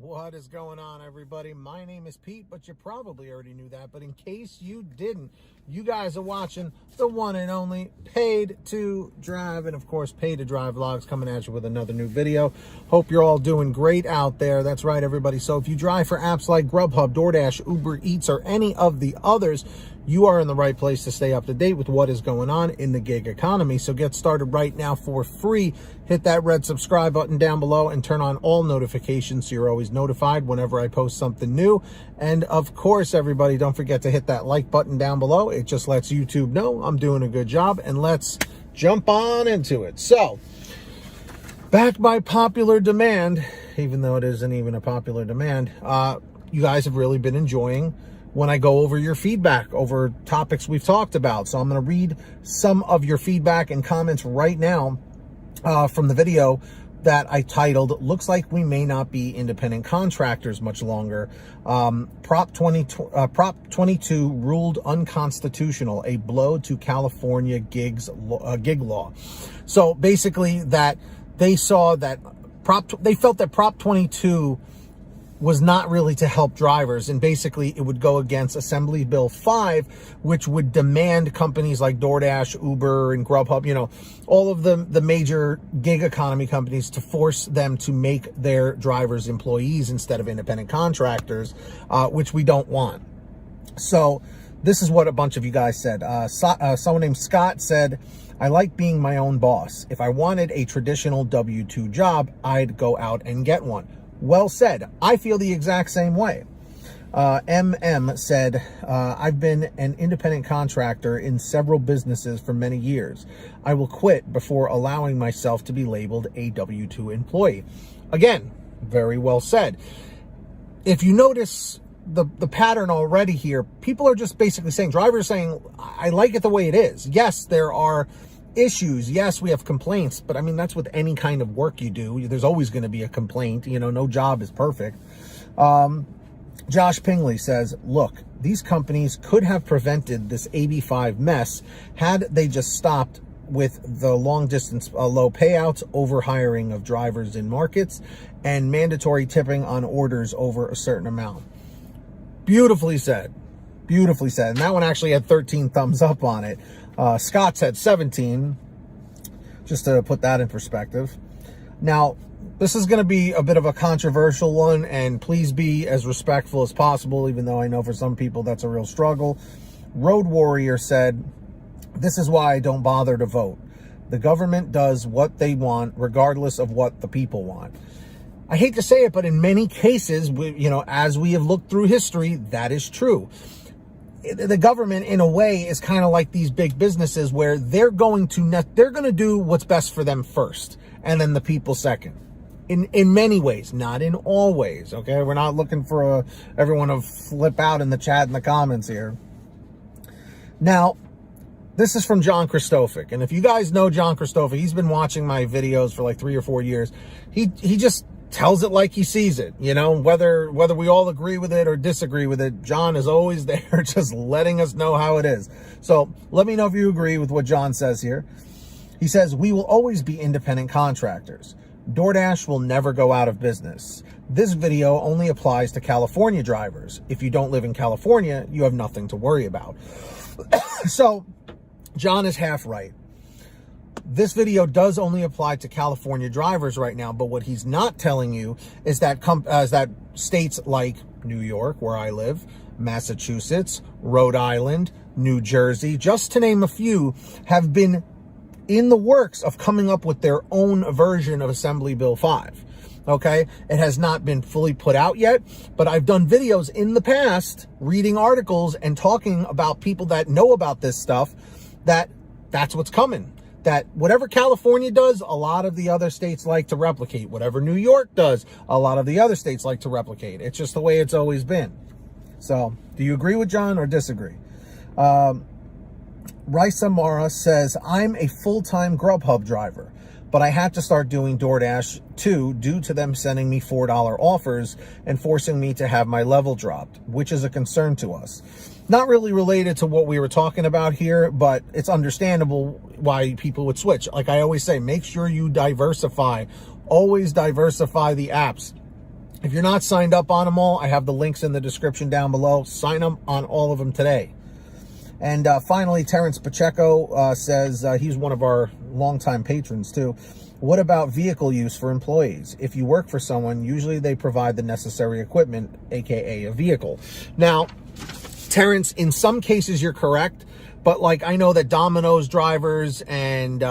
What is going on, everybody? My name is Pete, but you probably already knew that. But in case you didn't, you guys are watching the one and only Paid to Drive, and of course, Paid to Drive Vlogs coming at you with another new video. Hope you're all doing great out there. That's right, everybody. So if you drive for apps like GrubHub, DoorDash, Uber Eats, or any of the others, you are in the right place to stay up to date with what is going on in the gig economy. So get started right now for free. Hit that red subscribe button down below and turn on all notifications so you're always notified whenever I post something new. And of course, everybody, don't forget to hit that like button down below. It just lets YouTube know I'm doing a good job. And let's jump on into it. So, backed by popular demand, even though it isn't even a popular demand, you guys have really been enjoying when I go over your feedback over topics we've talked about. So I'm going to read some of your feedback and comments right now from the video that I titled, "Looks Like We May Not Be Independent Contractors Much Longer. Prop 22 Ruled Unconstitutional, a Blow to California gig law." So basically that they saw that they felt that Prop 22 was not really to help drivers, and basically it would go against Assembly Bill 5, which would demand companies like DoorDash, Uber, and GrubHub, you know, all of the major gig economy companies, to force them to make their drivers employees instead of independent contractors, which we don't want. So this is what a bunch of you guys said. Someone named Scott said, "I like being my own boss. If I wanted a traditional W-2 job, I'd go out and get one." Well said. I feel the exact same way. MM said, "I've been an independent contractor in several businesses for many years. I will quit before allowing myself to be labeled a W-2 employee." Again, very well said. If you notice the pattern already here, people are just basically saying, drivers saying, "I like it the way it is." Yes, there are issues. Yes, we have complaints, but I mean, that's with any kind of work you do. There's always going to be a complaint. You know, no job is perfect. Josh Pingley says, "Look, these companies could have prevented this AB5 mess had they just stopped with the long distance low payouts, over hiring of drivers in markets, and mandatory tipping on orders over a certain amount." Beautifully said. Beautifully said. And that one actually had 13 thumbs up on it. Scott's had 17, just to put that in perspective. Now, this is going to be a bit of a controversial one, and please be as respectful as possible, even though I know for some people that's a real struggle. Road Warrior said, "This is why I don't bother to vote. The government does what they want, regardless of what the people want." I hate to say it, but in many cases, as we have looked through history, that is true. The government, in a way, is kind of like these big businesses where they're going to do what's best for them first, and then the people second. In many ways, not in all ways. Okay, we're not looking for everyone to flip out in the chat and the comments here. Now, this is from John Christophic, and if you guys know John Christophic, he's been watching my videos for like 3 or 4 years. He just tells it like he sees it, whether we all agree with it or disagree with it. John is always there just letting us know how it is. So let me know if you agree with what John says here. He says, "We will always be independent contractors. DoorDash will never go out of business. This video only applies to California drivers. If you don't live in California, you have nothing to worry about." So John is half right. This video does only apply to California drivers right now, but what he's not telling you is that states like New York, where I live, Massachusetts, Rhode Island, New Jersey, just to name a few, have been in the works of coming up with their own version of Assembly Bill 5. Okay, it has not been fully put out yet, but I've done videos in the past reading articles and talking about people that know about this stuff, that's what's coming. That whatever California does, a lot of the other states like to replicate. Whatever New York does, a lot of the other states like to replicate. It's just the way it's always been. So, do you agree with John or disagree? Raisa Mara says, "I'm a full-time GrubHub driver, but I had to start doing DoorDash too due to them sending me $4 offers and forcing me to have my level dropped, which is a concern to us." Not really related to what we were talking about here, but it's understandable why people would switch. Like I always say, make sure you diversify. Always diversify the apps. If you're not signed up on them all, I have the links in the description down below. Sign up on all of them today. And finally, Terrence Pacheco says he's one of our longtime patrons too. What about vehicle use for employees? If you work for someone, usually they provide the necessary equipment, aka a vehicle. Now, Terrence, in some cases you're correct, but like I know that Domino's drivers and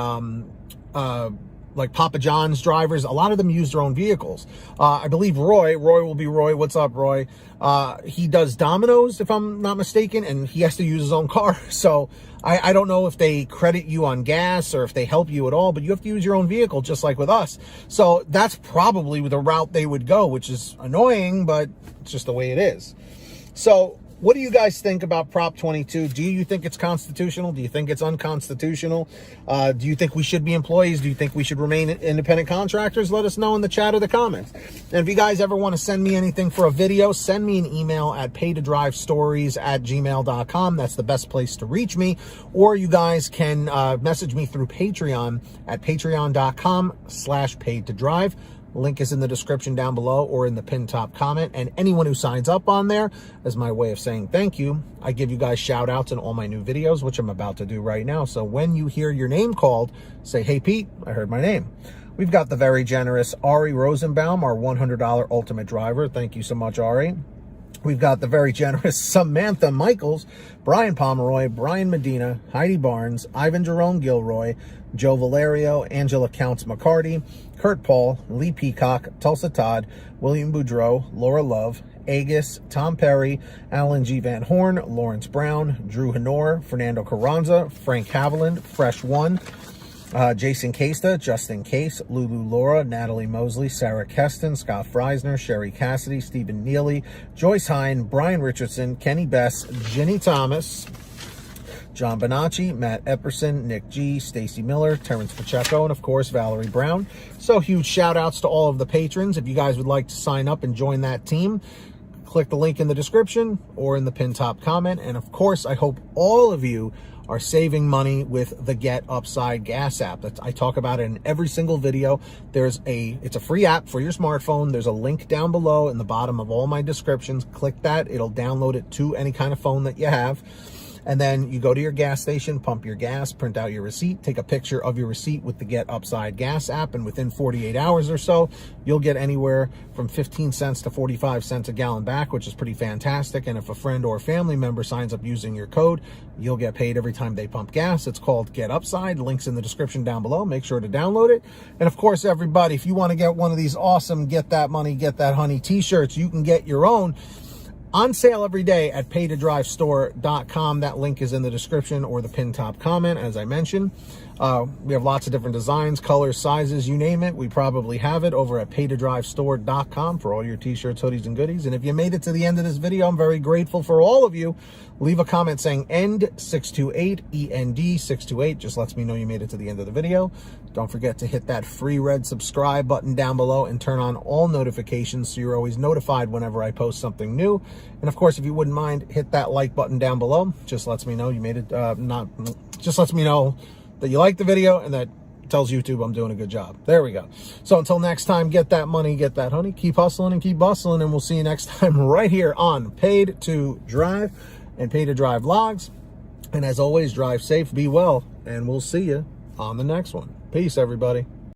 like Papa John's drivers, a lot of them use their own vehicles. I believe Roy will be Roy. What's up, Roy? He does Domino's, if I'm not mistaken, and he has to use his own car. So I don't know if they credit you on gas or if they help you at all, but you have to use your own vehicle just like with us. So that's probably the route they would go, which is annoying, but it's just the way it is. So what do you guys think about Prop 22? Do you think it's constitutional? Do you think it's unconstitutional? Do you think we should be employees? Do you think we should remain independent contractors? Let us know in the chat or the comments. And if you guys ever want to send me anything for a video, send me an email at paytodrivestories@gmail.com. That's the best place to reach me. Or you guys can message me through Patreon at patreon.com/paytodrive. Link is in the description down below or in the pinned top comment. And anyone who signs up on there, as my way of saying thank you, I give you guys shout outs in all my new videos, which I'm about to do right now. So when you hear your name called, say, hey, Pete, I heard my name. We've got the very generous Ari Rosenbaum, our $100 ultimate driver. Thank you so much, Ari. We've got the very generous Samantha Michaels, Brian Pomeroy, Brian Medina, Heidi Barnes, Ivan Jerome Gilroy, Joe Valerio, Angela Counts McCarty, Kurt Paul, Lee Peacock, Tulsa Todd, William Boudreau, Laura Love, Agus, Tom Perry, Alan G. Van Horn, Lawrence Brown, Drew Honor, Fernando Carranza, Frank Haviland, Fresh One, Jason Casta, Justin Case, Lulu Laura, Natalie Mosley, Sarah Keston, Scott Freisner, Sherry Cassidy, Stephen Neely, Joyce Hine, Brian Richardson, Kenny Bess, Ginny Thomas, John Bonacci, Matt Epperson, Nick G, Stacy Miller, Terrence Pacheco, and of course, Valerie Brown. So huge shout outs to all of the patrons. If you guys would like to sign up and join that team, click the link in the description or in the pinned top comment. And of course, I hope all of you are saving money with the Get Upside Gas app. I talk about it in every single video. It's a free app for your smartphone. There's a link down below in the bottom of all my descriptions. Click that. It'll download it to any kind of phone that you have. And then you go to your gas station, pump your gas, print out your receipt, take a picture of your receipt with the Get Upside Gas app, and within 48 hours or so, you'll get anywhere from 15 cents to 45 cents a gallon back, which is pretty fantastic. And if a friend or a family member signs up using your code, you'll get paid every time they pump gas. It's called Get Upside. Links in the description down below. Make sure to download it. And of course, everybody, if you want to get one of these awesome Get That Money, Get That Honey t-shirts, you can get your own on sale every day at paytodrivestore.com. That link is in the description or the pinned top comment, as I mentioned. We have lots of different designs, colors, sizes, you name it. We probably have it over at paytodrivestore.com for all your t-shirts, hoodies, and goodies. And if you made it to the end of this video, I'm very grateful for all of you. Leave a comment saying END628, END628. Just lets me know you made it to the end of the video. Don't forget to hit that free red subscribe button down below and turn on all notifications so you're always notified whenever I post something new. And of course, if you wouldn't mind, hit that like button down below. Just lets me know you made it, just lets me know that you liked the video, and that tells YouTube I'm doing a good job. There we go. So until next time, get that money, get that honey, keep hustling and keep bustling, and we'll see you next time right here on Paid to Drive and Pay to Drive Vlogs. And as always, drive safe, be well, and we'll see you on the next one. Peace, everybody.